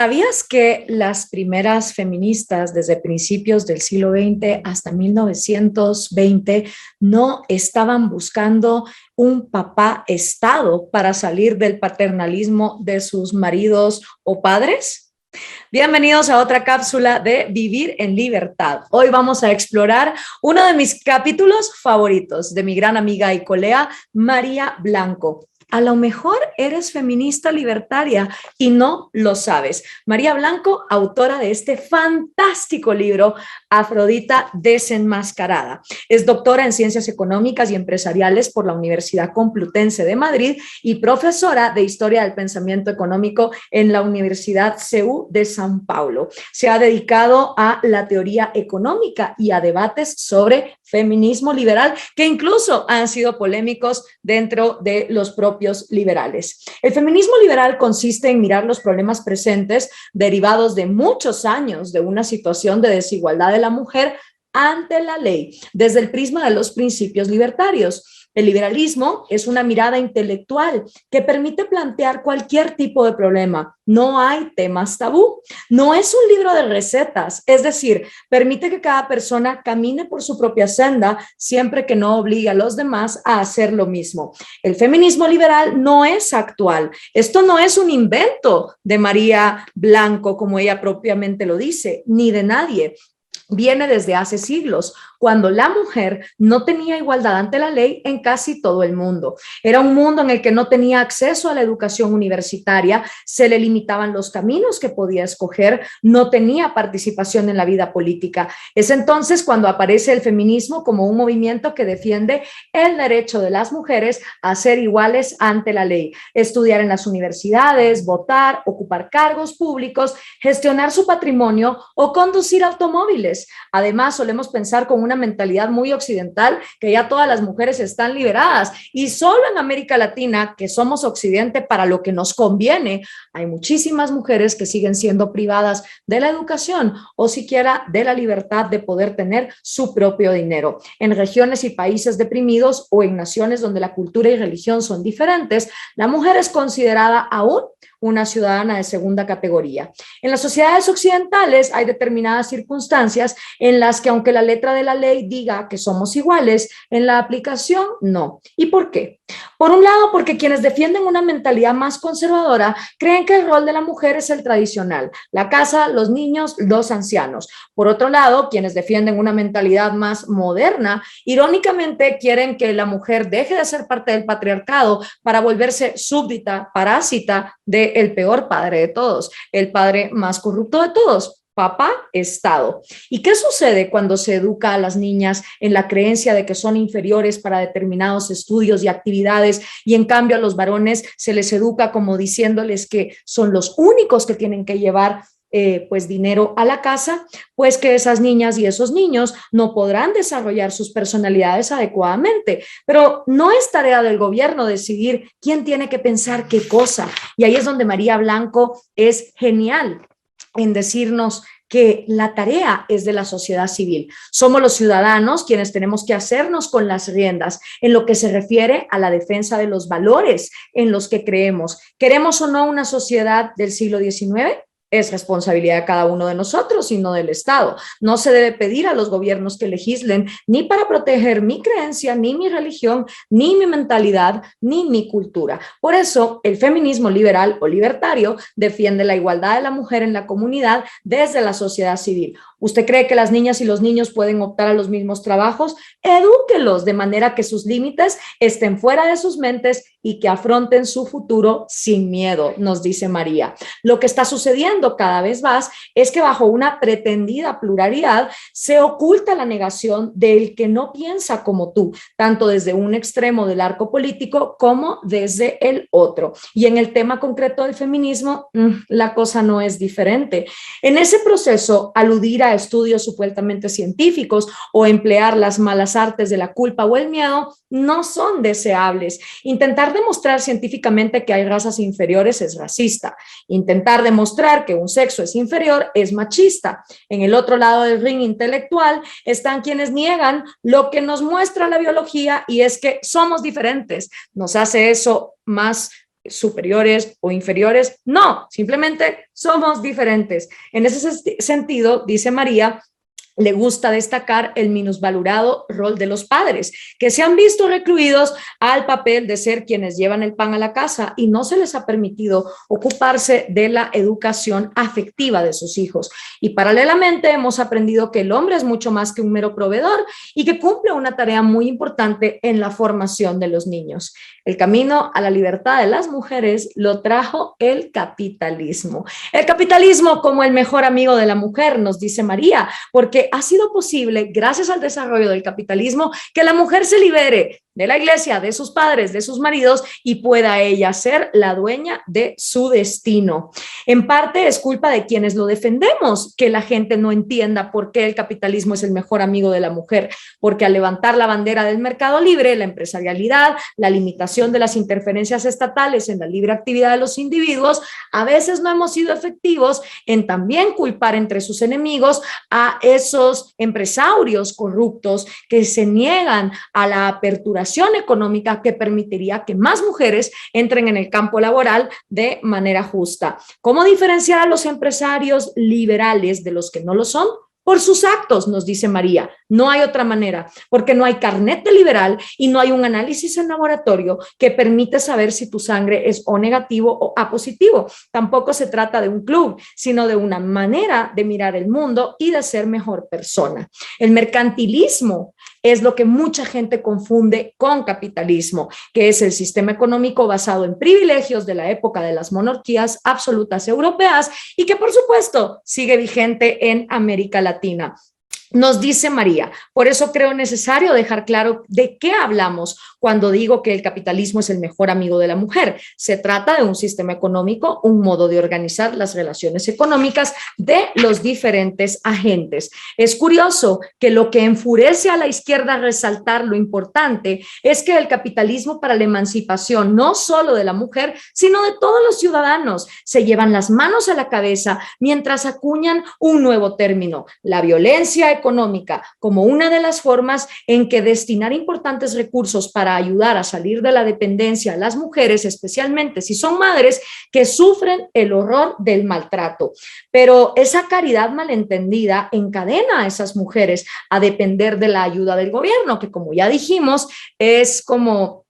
¿Sabías que las primeras feministas desde principios del siglo XX hasta 1920 no estaban buscando un papá estado para salir del paternalismo de sus maridos o padres? Bienvenidos a otra cápsula de Vivir en Libertad. Hoy vamos a explorar uno de mis capítulos favoritos de mi gran amiga y colega María Blanco. A lo mejor eres feminista libertaria y no lo sabes. María Blanco, autora de este fantástico libro, Afrodita desenmascarada. Es doctora en Ciencias Económicas y Empresariales por la Universidad Complutense de Madrid y profesora de Historia del Pensamiento Económico en la Universidad CEU de San Paulo. Se ha dedicado a la teoría económica y a debates sobre feminismo liberal que incluso han sido polémicos dentro de los propios liberales. El feminismo liberal consiste en mirar los problemas presentes derivados de muchos años de una situación de desigualdad de la mujer ante la ley, desde el prisma de los principios libertarios. El liberalismo es una mirada intelectual que permite plantear cualquier tipo de problema. No hay temas tabú. No es un libro de recetas, es decir, permite que cada persona camine por su propia senda siempre que no obligue a los demás a hacer lo mismo. El feminismo liberal no es actual. Esto no es un invento de María Blanco, como ella propiamente lo dice, ni de nadie. Viene desde hace siglos, cuando la mujer no tenía igualdad ante la ley en casi todo el mundo. Era un mundo en el que no tenía acceso a la educación universitaria, se le limitaban los caminos que podía escoger, no tenía participación en la vida política. Es entonces cuando aparece el feminismo como un movimiento que defiende el derecho de las mujeres a ser iguales ante la ley, estudiar en las universidades, votar, ocupar cargos públicos, gestionar su patrimonio o conducir automóviles. Además, solemos pensar con una mentalidad muy occidental que ya todas las mujeres están liberadas y solo en América Latina, que somos occidente para lo que nos conviene, hay muchísimas mujeres que siguen siendo privadas de la educación o siquiera de la libertad de poder tener su propio dinero. En regiones y países deprimidos o en naciones donde la cultura y religión son diferentes, la mujer es considerada aún una ciudadana de segunda categoría. En las sociedades occidentales hay determinadas circunstancias en las que, aunque la letra de la ley diga que somos iguales, en la aplicación no. ¿Y por qué? Por un lado, porque quienes defienden una mentalidad más conservadora creen que el rol de la mujer es el tradicional, la casa, los niños, los ancianos. Por otro lado, quienes defienden una mentalidad más moderna, irónicamente quieren que la mujer deje de ser parte del patriarcado para volverse súbdita, parásita del peor padre de todos, el padre más corrupto de todos. Papá, Estado. ¿Y qué sucede cuando se educa a las niñas en la creencia de que son inferiores para determinados estudios y actividades y en cambio a los varones se les educa como diciéndoles que son los únicos que tienen que llevar pues dinero a la casa? Pues que esas niñas y esos niños no podrán desarrollar sus personalidades adecuadamente. Pero no es tarea del gobierno decidir quién tiene que pensar qué cosa. Y ahí es donde María Blanco es genial en decirnos que la tarea es de la sociedad civil. Somos los ciudadanos quienes tenemos que hacernos con las riendas en lo que se refiere a la defensa de los valores en los que creemos. ¿Queremos o no una sociedad del siglo XIX? Es responsabilidad de cada uno de nosotros y no del Estado. No se debe pedir a los gobiernos que legislen ni para proteger mi creencia, ni mi religión, ni mi mentalidad, ni mi cultura. Por eso, el feminismo liberal o libertario defiende la igualdad de la mujer en la comunidad desde la sociedad civil. ¿Usted cree que las niñas y los niños pueden optar a los mismos trabajos? Edúquelos de manera que sus límites estén fuera de sus mentes y que afronten su futuro sin miedo, nos dice María. Lo que está sucediendo cada vez más es que bajo una pretendida pluralidad se oculta la negación del que no piensa como tú, tanto desde un extremo del arco político como desde el otro. Y en el tema concreto del feminismo, la cosa no es diferente. En ese proceso, aludir a estudios supuestamente científicos o emplear las malas artes de la culpa o el miedo no son deseables. Intentar demostrar científicamente que hay razas inferiores es racista. Intentar demostrar que un sexo es inferior es machista. En el otro lado del ring intelectual están quienes niegan lo que nos muestra la biología y es que somos diferentes. Nos hace eso más superiores o inferiores, no, simplemente somos diferentes. En ese sentido, dice María, le gusta destacar el minusvalorado rol de los padres, que se han visto recluidos al papel de ser quienes llevan el pan a la casa y no se les ha permitido ocuparse de la educación afectiva de sus hijos. Y paralelamente hemos aprendido que el hombre es mucho más que un mero proveedor y que cumple una tarea muy importante en la formación de los niños. El camino a la libertad de las mujeres lo trajo el capitalismo. El capitalismo como el mejor amigo de la mujer, nos dice María, porque ha sido posible, gracias al desarrollo del capitalismo, que la mujer se libere de la iglesia, de sus padres, de sus maridos y pueda ella ser la dueña de su destino. En parte es culpa de quienes lo defendemos, que la gente no entienda por qué el capitalismo es el mejor amigo de la mujer, porque al levantar la bandera del mercado libre, la empresarialidad, la limitación de las interferencias estatales en la libre actividad de los individuos, a veces no hemos sido efectivos en también culpar entre sus enemigos a esos empresarios corruptos que se niegan a la apertura económica que permitiría que más mujeres entren en el campo laboral de manera justa. ¿Cómo diferenciar a los empresarios liberales de los que no lo son? Por sus actos, nos dice María. No hay otra manera, porque no hay carnet de liberal y no hay un análisis en laboratorio que permite saber si tu sangre es O negativo o A positivo. Tampoco se trata de un club, sino de una manera de mirar el mundo y de ser mejor persona. El mercantilismo es lo que mucha gente confunde con capitalismo, que es el sistema económico basado en privilegios de la época de las monarquías absolutas europeas y que, por supuesto, sigue vigente en América Latina. Nos dice María, por eso creo necesario dejar claro de qué hablamos cuando digo que el capitalismo es el mejor amigo de la mujer. Se trata de un sistema económico, un modo de organizar las relaciones económicas de los diferentes agentes. Es curioso que lo que enfurece a la izquierda resaltar lo importante es que el capitalismo para la emancipación no solo de la mujer, sino de todos los ciudadanos, se llevan las manos a la cabeza mientras acuñan un nuevo término, la violencia económica, como una de las formas en que destinar importantes recursos para ayudar a salir de la dependencia a las mujeres, especialmente si son madres que sufren el horror del maltrato. Pero esa caridad malentendida encadena a esas mujeres a depender de la ayuda del gobierno, que como ya dijimos, es como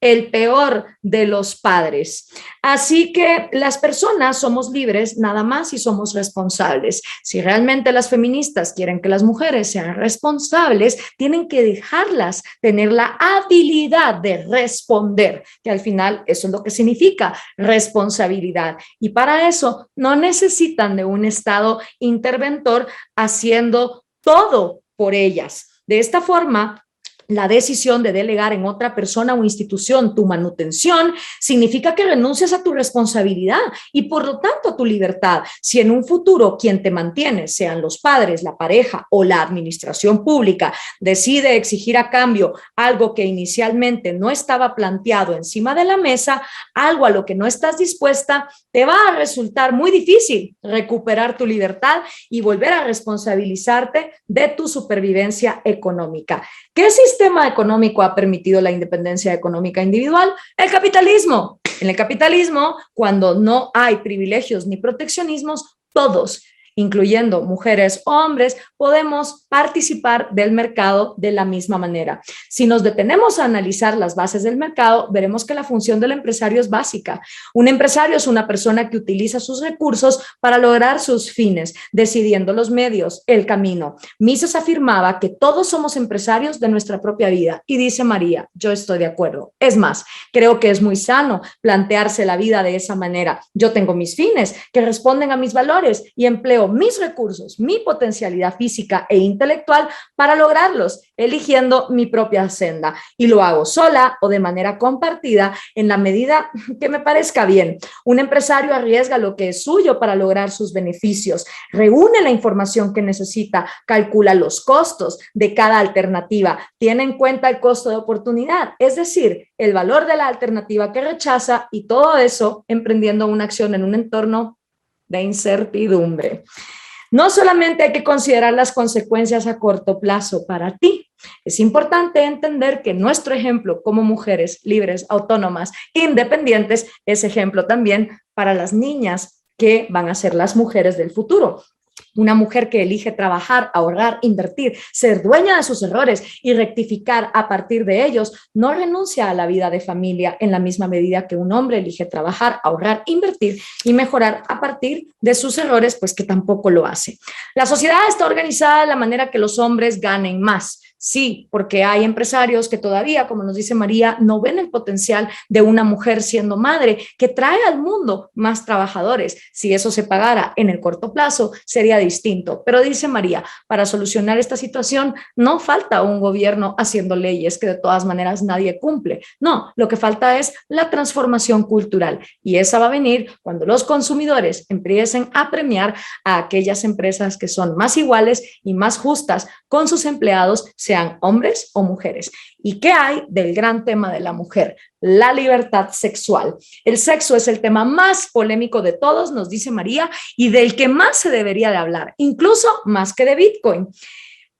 el peor de los padres. Así que las personas somos libres nada más si somos responsables. Si realmente las feministas quieren que las mujeres sean responsables, tienen que dejarlas tener la habilidad de responder, que al final eso es lo que significa responsabilidad. Y para eso no necesitan de un Estado interventor haciendo todo por ellas. De esta forma, la decisión de delegar en otra persona o institución tu manutención significa que renuncias a tu responsabilidad y por lo tanto a tu libertad. Si en un futuro quien te mantiene, sean los padres, la pareja o la administración pública, decide exigir a cambio algo que inicialmente no estaba planteado encima de la mesa, algo a lo que no estás dispuesta, te va a resultar muy difícil recuperar tu libertad y volver a responsabilizarte de tu supervivencia económica. ¿Qué sistema económico ha permitido la independencia económica individual? El capitalismo. En el capitalismo, cuando no hay privilegios ni proteccionismos, todos, incluyendo mujeres o hombres, podemos participar del mercado de la misma manera. Si nos detenemos a analizar las bases del mercado, veremos que la función del empresario es básica. Un empresario es una persona que utiliza sus recursos para lograr sus fines, decidiendo los medios, el camino. Mises afirmaba que todos somos empresarios de nuestra propia vida y dice María, yo estoy de acuerdo. Es más, creo que es muy sano plantearse la vida de esa manera. Yo tengo mis fines que responden a mis valores y empleo mis recursos, mi potencialidad física e intelectual para lograrlos, eligiendo mi propia senda. Y lo hago sola o de manera compartida en la medida que me parezca bien. Un empresario arriesga lo que es suyo para lograr sus beneficios, reúne la información que necesita, calcula los costos de cada alternativa, tiene en cuenta el costo de oportunidad, es decir, el valor de la alternativa que rechaza y todo eso emprendiendo una acción en un entorno de incertidumbre. No solamente hay que considerar las consecuencias a corto plazo para ti, es importante entender que nuestro ejemplo como mujeres libres, autónomas, independientes, es ejemplo también para las niñas que van a ser las mujeres del futuro. Una mujer que elige trabajar, ahorrar, invertir, ser dueña de sus errores y rectificar a partir de ellos, no renuncia a la vida de familia en la misma medida que un hombre elige trabajar, ahorrar, invertir y mejorar a partir de sus errores, pues que tampoco lo hace. La sociedad está organizada de la manera que los hombres ganen más. Sí, porque hay empresarios que todavía, como nos dice María, no ven el potencial de una mujer siendo madre, que trae al mundo más trabajadores. Si eso se pagara en el corto plazo, sería distinto. Pero dice María, para solucionar esta situación no falta un gobierno haciendo leyes que de todas maneras nadie cumple. No, lo que falta es la transformación cultural y esa va a venir cuando los consumidores empiecen a premiar a aquellas empresas que son más iguales y más justas con sus empleados, sean hombres o mujeres. ¿Y qué hay del gran tema de la mujer? La libertad sexual. El sexo es el tema más polémico de todos, nos dice María, y del que más se debería de hablar, incluso más que de Bitcoin,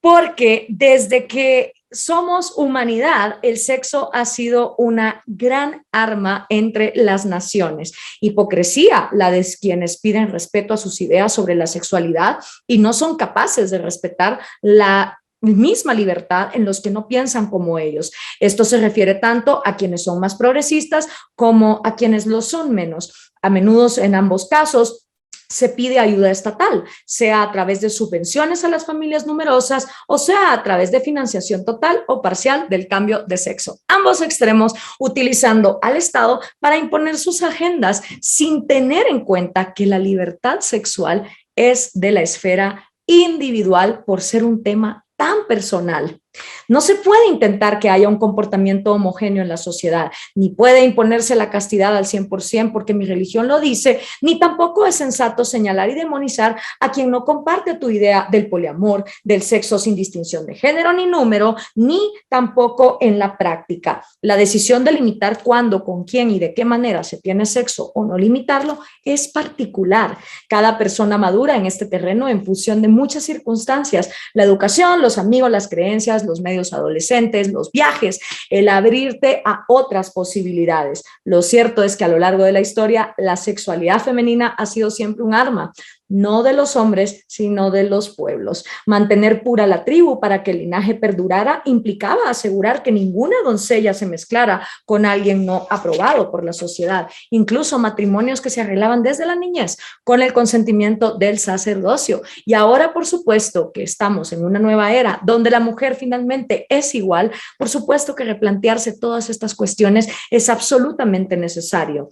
porque desde que somos humanidad, el sexo ha sido una gran arma entre las naciones. Hipocresía, la de quienes piden respeto a sus ideas sobre la sexualidad y no son capaces de respetar la misma libertad en los que no piensan como ellos. Esto se refiere tanto a quienes son más progresistas como a quienes lo son menos. A menudo en ambos casos se pide ayuda estatal, sea a través de subvenciones a las familias numerosas o sea a través de financiación total o parcial del cambio de sexo. Ambos extremos utilizando al Estado para imponer sus agendas sin tener en cuenta que la libertad sexual es de la esfera individual por ser un tema tan personal. No se puede intentar que haya un comportamiento homogéneo en la sociedad, ni puede imponerse la castidad al 100% porque mi religión lo dice, ni tampoco es sensato señalar y demonizar a quien no comparte tu idea del poliamor, del sexo sin distinción de género ni número, ni tampoco en la práctica. La decisión de limitar cuándo, con quién y de qué manera se tiene sexo o no limitarlo es particular. Cada persona madura en este terreno en función de muchas circunstancias, la educación, los amigos, las creencias, los medios adolescentes, los viajes, el abrirte a otras posibilidades. Lo cierto es que a lo largo de la historia la sexualidad femenina ha sido siempre un arma, no de los hombres, sino de los pueblos. Mantener pura la tribu para que el linaje perdurara implicaba asegurar que ninguna doncella se mezclara con alguien no aprobado por la sociedad, incluso matrimonios que se arreglaban desde la niñez con el consentimiento del sacerdocio. Y ahora, por supuesto, que estamos en una nueva era donde la mujer finalmente es igual, por supuesto que replantearse todas estas cuestiones es absolutamente necesario.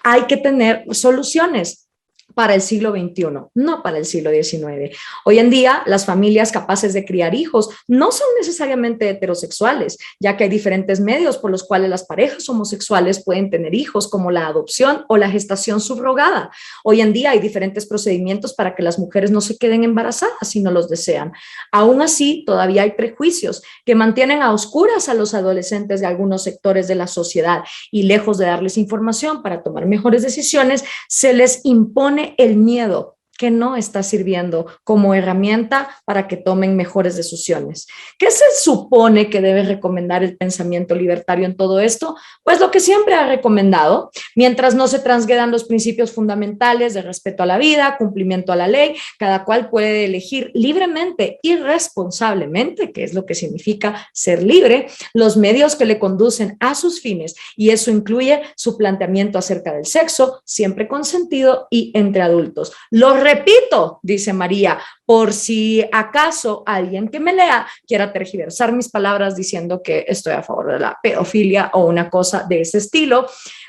Hay que tener soluciones para el siglo XXI, no para el siglo XIX. Hoy en día, las familias capaces de criar hijos no son necesariamente heterosexuales, ya que hay diferentes medios por los cuales las parejas homosexuales pueden tener hijos, como la adopción o la gestación subrogada. Hoy en día hay diferentes procedimientos para que las mujeres no se queden embarazadas si no los desean. Aún así, todavía hay prejuicios que mantienen a oscuras a los adolescentes de algunos sectores de la sociedad y lejos de darles información para tomar mejores decisiones, se les impone el miedo que no está sirviendo como herramienta para que tomen mejores decisiones. ¿Qué se supone que debe recomendar el pensamiento libertario en todo esto? Pues lo que siempre ha recomendado, mientras no se transgredan los principios fundamentales de respeto a la vida, cumplimiento a la ley, cada cual puede elegir libremente y responsablemente, que es lo que significa ser libre, los medios que le conducen a sus fines, y eso incluye su planteamiento acerca del sexo, siempre consentido y entre adultos. Lo repito, dice María, por si acaso alguien que me lea quiera tergiversar mis palabras diciendo que estoy a favor de la pedofilia o una cosa de ese estilo,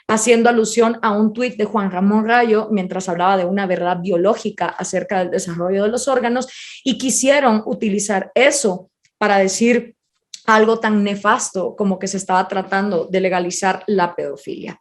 haciendo alusión a un tuit de Juan Ramón Rayo mientras hablaba de una verdad biológica acerca del desarrollo de los órganos y quisieron utilizar eso para decir algo tan nefasto como que se estaba tratando de legalizar la pedofilia.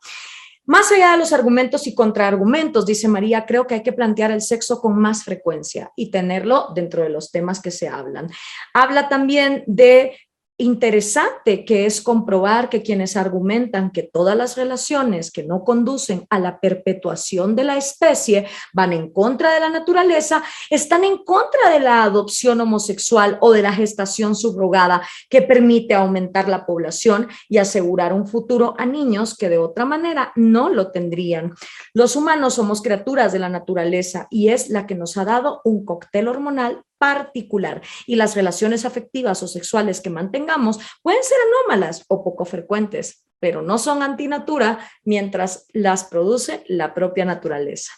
Más allá de los argumentos y contraargumentos, dice María, creo que hay que plantear el sexo con más frecuencia y tenerlo dentro de los temas que se hablan. Habla también de interesante que es comprobar que quienes argumentan que todas las relaciones que no conducen a la perpetuación de la especie van en contra de la naturaleza, están en contra de la adopción homosexual o de la gestación subrogada que permite aumentar la población y asegurar un futuro a niños que de otra manera no lo tendrían. Los humanos somos criaturas de la naturaleza y es la que nos ha dado un cóctel hormonal particular, y las relaciones afectivas o sexuales que mantengamos pueden ser anómalas o poco frecuentes, pero no son antinatura mientras las produce la propia naturaleza.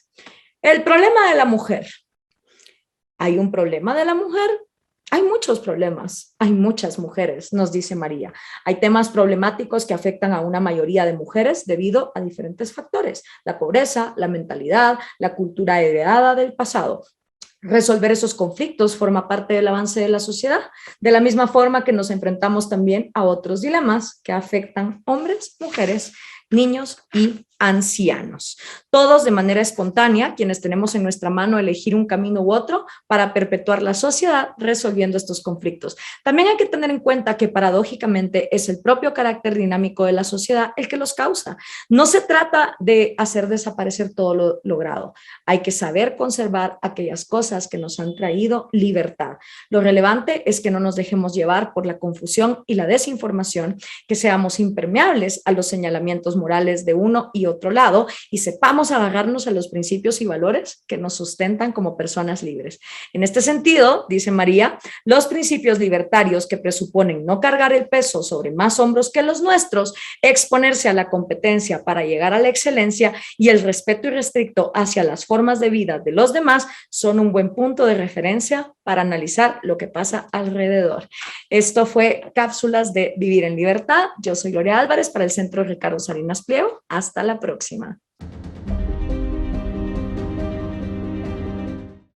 El problema de la mujer. ¿Hay un problema de la mujer? Hay muchos problemas, hay muchas mujeres, nos dice María. Hay temas problemáticos que afectan a una mayoría de mujeres debido a diferentes factores: la pobreza, la mentalidad, la cultura heredada del pasado. Resolver esos conflictos forma parte del avance de la sociedad, de la misma forma que nos enfrentamos también a otros dilemas que afectan hombres, mujeres, niños y ancianos. Todos de manera espontánea, quienes tenemos en nuestra mano elegir un camino u otro para perpetuar la sociedad resolviendo estos conflictos. También hay que tener en cuenta que paradójicamente es el propio carácter dinámico de la sociedad el que los causa. No se trata de hacer desaparecer todo lo logrado. Hay que saber conservar aquellas cosas que nos han traído libertad. Lo relevante es que no nos dejemos llevar por la confusión y la desinformación, que seamos impermeables a los señalamientos morales de uno y otro lado y sepamos agarrarnos a los principios y valores que nos sustentan como personas libres. En este sentido, dice María, los principios libertarios que presuponen no cargar el peso sobre más hombros que los nuestros, exponerse a la competencia para llegar a la excelencia y el respeto irrestricto hacia las formas de vida de los demás son un buen punto de referencia para analizar lo que pasa alrededor. Esto fue Cápsulas de Vivir en Libertad. Yo soy Gloria Álvarez para el Centro Ricardo Salinas Pliego. Hasta la próxima.